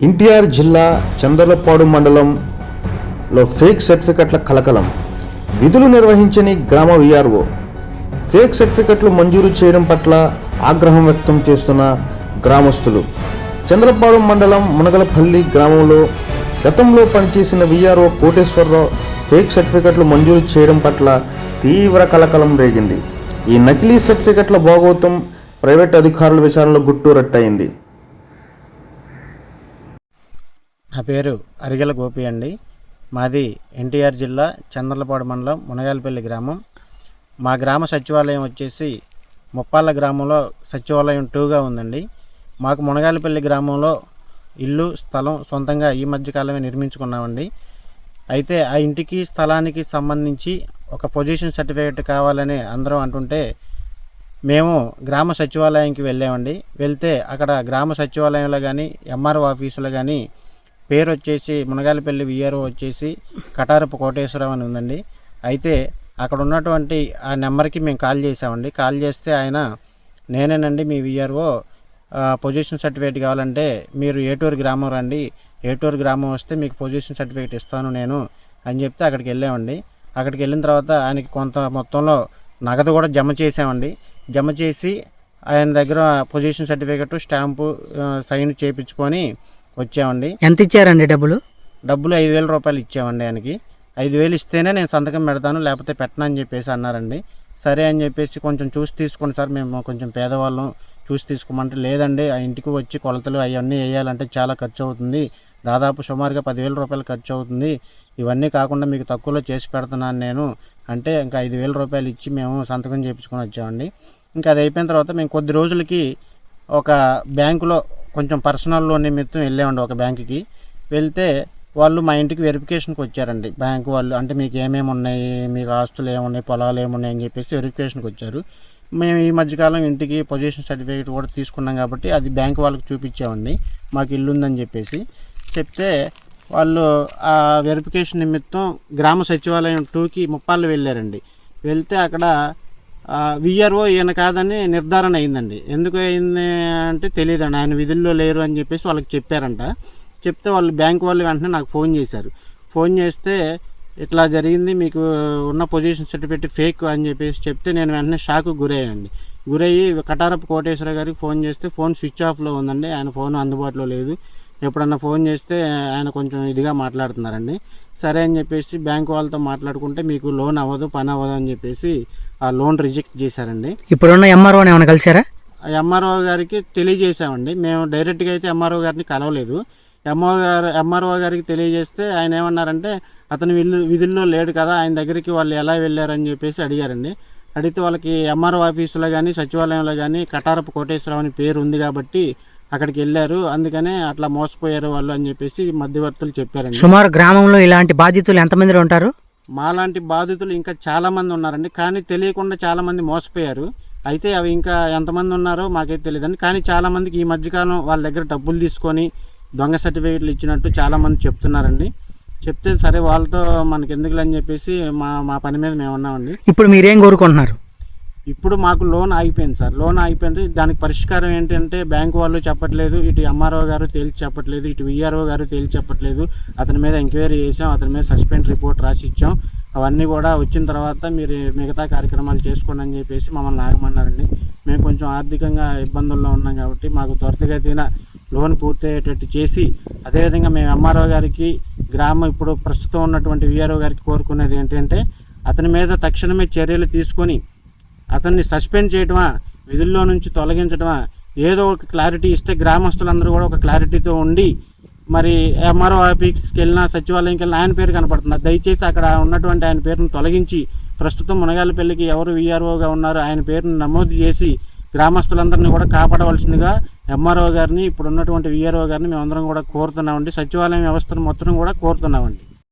ఎన్టీఆర్ జిల్లా చంద్రలపాడు మండలంలో ఫేక్ సర్టిఫికెట్ల కలకలం. విధులు నిర్వహించని గ్రామ వీఆర్ఓ ఫేక్ సర్టిఫికెట్లు మంజూరు చేయడం పట్ల ఆగ్రహం వ్యక్తం చేస్తున్న గ్రామస్తులు. చంద్రలపాడు మండలం మునగలపల్లి గ్రామంలో గతంలో పనిచేసిన వీఆర్ఓ కోటేశ్వరరావు ఫేక్ సర్టిఫికెట్లు మంజూరు చేయడం పట్ల తీవ్ర కలకలం రేగింది. ఈ నకిలీ సర్టిఫికెట్ల భాగోతం ప్రైవేట్ అధికారుల విచారణలో గుట్టూరట్టయింది. నా పేరు అరిగెల గోపి అండి. మాది ఎన్టీఆర్ జిల్లా చంద్రలపాడు మండలం మునగాలపల్లి గ్రామం. మా గ్రామ సచివాలయం వచ్చేసి ముప్పాళ్ళ గ్రామంలో సచివాలయం 2గా ఉందండి. మాకు మునగాలపల్లి గ్రామంలో ఇల్లు స్థలం సొంతంగా ఈ మధ్యకాలమే నిర్మించుకున్నామండి. అయితే ఆ ఇంటికి స్థలానికి సంబంధించి ఒక పొజిషన్ సర్టిఫికేట్ కావాలని అందరం అంటుంటే మేము గ్రామ సచివాలయానికి వెళ్ళామండి. వెళ్తే అక్కడ గ్రామ సచివాలయంలో కానీ ఎంఆర్ఓ ఆఫీసులో కానీ పేరు వచ్చేసి మునగాలపల్లి వీఆర్ఓ వచ్చేసి కటారపు కోటేశ్వరరావు అని ఉందండి. అయితే అక్కడ ఉన్నటువంటి ఆ నెంబర్కి మేము కాల్ చేసామండి. కాల్ చేస్తే ఆయన నేనేనండి మీ వీఆర్ఓ, పొజిషన్ సర్టిఫికేట్ కావాలంటే మీరు ఏటూరు గ్రామం రండి, ఏటూరు గ్రామం వస్తే మీకు పొజిషన్ సర్టిఫికేట్ ఇస్తాను నేను అని చెప్తే అక్కడికి వెళ్ళామండి. అక్కడికి వెళ్ళిన తర్వాత ఆయనకి కొంత మొత్తంలో నగదు కూడా జమ చేసామండి. జమ చేసి ఆయన దగ్గర పొజిషన్ సర్టిఫికేట్ స్టాంపు సైన్ చేయించుకొని వచ్చామండి. ఎంత ఇచ్చారండి డబ్బులు? 5,000 రూపాయలు ఇచ్చామండి. ఆయనకి 5,000 ఇస్తేనే నేను సంతకం పెడతాను, లేకపోతే పెట్టను అని చెప్పేసి అన్నారండి. సరే అని చెప్పేసి కొంచెం చూసి తీసుకోండి సార్, మేము కొంచెం పేదవాళ్ళం, చూసి తీసుకోమంటే లేదండి ఆ ఇంటికి వచ్చి కొలతలు అవన్నీ వేయాలంటే చాలా ఖర్చు అవుతుంది, దాదాపు సుమారుగా 10,000 రూపాయలు ఖర్చు అవుతుంది, ఇవన్నీ కాకుండా మీకు తక్కువలో చేసి పెడుతున్నాను నేను అంటే ఇంకా 5,000 రూపాయలు ఇచ్చి మేము సంతకం చేయించుకొని వచ్చామండి. ఇంకా అది అయిపోయిన తర్వాత మేము కొద్ది రోజులకి ఒక బ్యాంకులో కొంచెం పర్సనల్ లోన్ నిమిత్తం వెళ్ళామండి. ఒక బ్యాంకుకి వెళ్తే వాళ్ళు మా ఇంటికి వెరిఫికేషన్కి వచ్చారండి. బ్యాంకు వాళ్ళు అంటే మీకు ఏమేమి ఉన్నాయి, మీకు ఆస్తులు ఏమున్నాయి, పొలాలు ఏమున్నాయి అని చెప్పేసి వెరిఫికేషన్కి వచ్చారు. మేము ఈ మధ్యకాలం ఇంటికి పొజిషన్ సర్టిఫికేట్ కూడా తీసుకున్నాం కాబట్టి అది బ్యాంకు వాళ్ళకి చూపించామండి, మాకు ఇల్లు ఉందని చెప్పేసి చెప్తే వాళ్ళు ఆ వెరిఫికేషన్ నిమిత్తం గ్రామ సచివాలయం 2కి ముప్పాళ్ళు వెళ్ళారండి. వెళ్తే అక్కడ వీఆర్ఓ ఈయన కాదని నిర్ధారణ అయిందండి. ఎందుకు అయింది అంటే తెలియదండి, ఆయన విధుల్లో లేరు అని చెప్పేసి వాళ్ళకి చెప్పారంట. చెప్తే వాళ్ళు బ్యాంకు వాళ్ళు వెంటనే నాకు ఫోన్ చేశారు. ఫోన్ చేస్తే ఇట్లా జరిగింది, మీకు ఉన్న పొజిషన్ సర్టిఫికేట్ ఫేక్ అని చెప్పేసి చెప్తే నేను వెంటనే షాక్కు గురయ్యానండి. గురయ్యి కటారపు కోటేశ్వర గారికి ఫోన్ చేస్తే ఫోన్ స్విచ్ ఆఫ్లో ఉందండి, ఆయన ఫోన్ అందుబాటులో లేదు. ఎప్పుడన్నా ఫోన్ చేస్తే ఆయన కొంచెం ఇదిగా మాట్లాడుతున్నారండి. సరే అని చెప్పేసి బ్యాంకు వాళ్ళతో మాట్లాడుకుంటే మీకు లోన్ అవ్వదు, పని అవ్వదు అని చెప్పేసి ఆ లోన్ రిజెక్ట్ చేశారండి. ఇప్పుడున్న ఎంఆర్ఓని ఏమైనా కలిసారా? ఎంఆర్ఓ గారికి తెలియజేసామండి. మేము డైరెక్ట్గా అయితే ఎంఆర్ఓ గారిని కలవలేదు. ఎంఆర్ఓ గారికి తెలియజేస్తే ఆయన ఏమన్నారంటే అతను విధుల్లో లేడు కదా, ఆయన దగ్గరికి వాళ్ళు ఎలా వెళ్ళారని చెప్పేసి అడిగారండి. అడిగితే వాళ్ళకి ఎంఆర్ఓ ఆఫీసులో కానీ సచివాలయంలో కానీ కటారపు కోటేశ్వరరావు అని పేరు ఉంది కాబట్టి అక్కడికి వెళ్ళారు, అందుకనే అట్లా మోసపోయారు వాళ్ళు అని చెప్పేసి మధ్యవర్తులు చెప్పారండి. సుమారు గ్రామంలో ఇలాంటి బాధితులు ఎంతమంది ఉంటారు? మాలాంటి బాధితులు ఇంకా చాలామంది ఉన్నారండి, కానీ తెలియకుండా చాలామంది మోసపోయారు. అయితే అవి ఇంకా ఎంతమంది ఉన్నారో మాకైతే తెలియదండి. కానీ చాలామందికి ఈ మధ్యకాలం వాళ్ళ దగ్గర డబ్బులు తీసుకొని దొంగ సర్టిఫికేట్లు ఇచ్చినట్టు చాలామంది చెప్తున్నారండి. చెప్తే సరే వాళ్ళతో మనకి ఎందుకులే అని చెప్పేసి మా పని మీద మేము ఉన్నామండి. ఇప్పుడు మీరేం కోరుకుంటున్నారు? ఇప్పుడు మాకు లోన్ ఆగిపోయింది సార్, లోన్ ఆగిపోయింది. దానికి పరిష్కారం ఏంటంటే బ్యాంకు వాళ్ళు చెప్పట్లేదు, ఇటు ఎంఆర్ఓ గారు తేల్చి చెప్పట్లేదు, ఇటు వీఆర్ఓ గారు తేల్చి చెప్పట్లేదు. అతని మీద ఎంక్వైరీ చేసాం, అతని మీద సస్పెండ్ రిపోర్ట్ రాసి ఇచ్చాం. అవన్నీ కూడా వచ్చిన తర్వాత మీరు మిగతా కార్యక్రమాలు చేసుకోండి అని చెప్పేసి మమ్మల్ని ఆగమన్నారండి. మేము కొంచెం ఆర్థికంగా ఇబ్బందుల్లో ఉన్నాం కాబట్టి మాకు త్వరితగతిన లోన్ పూర్తయ్యేటట్టు చేసి, అదేవిధంగా మేము ఎంఆర్ఓ గారికి ఇప్పుడు ప్రస్తుతం ఉన్నటువంటి వీఆర్ఓ గారికి కోరుకునేది ఏంటంటే అతని మీద తక్షణమే చర్యలు తీసుకొని అతన్ని సస్పెండ్ చేయడమా, విధుల్లో నుంచి తొలగించడమా, ఏదో ఒక క్లారిటీ ఇస్తే గ్రామస్తులందరూ కూడా ఒక క్లారిటీతో ఉండి మరి ఎంఆర్ఓ ఆఫీస్కి వెళ్ళినా సచివాలయంకి వెళ్ళినా ఆయన పేరు కనపడుతున్నారు. దయచేసి అక్కడ ఉన్నటువంటి ఆయన పేరును తొలగించి ప్రస్తుతం మునగాలపల్లికి ఎవరు వీఆర్ఓగా ఉన్నారో ఆయన పేరును నమోదు చేసి గ్రామస్తులందరినీ కూడా కాపాడవలసిందిగా ఎంఆర్ఓ గారిని, ఇప్పుడు ఉన్నటువంటి వీఆర్ఓ గారిని మేమందరం కూడా కోరుతున్నామండి. సచివాలయం వ్యవస్థను మొత్తం కూడా కోరుతున్నామండి.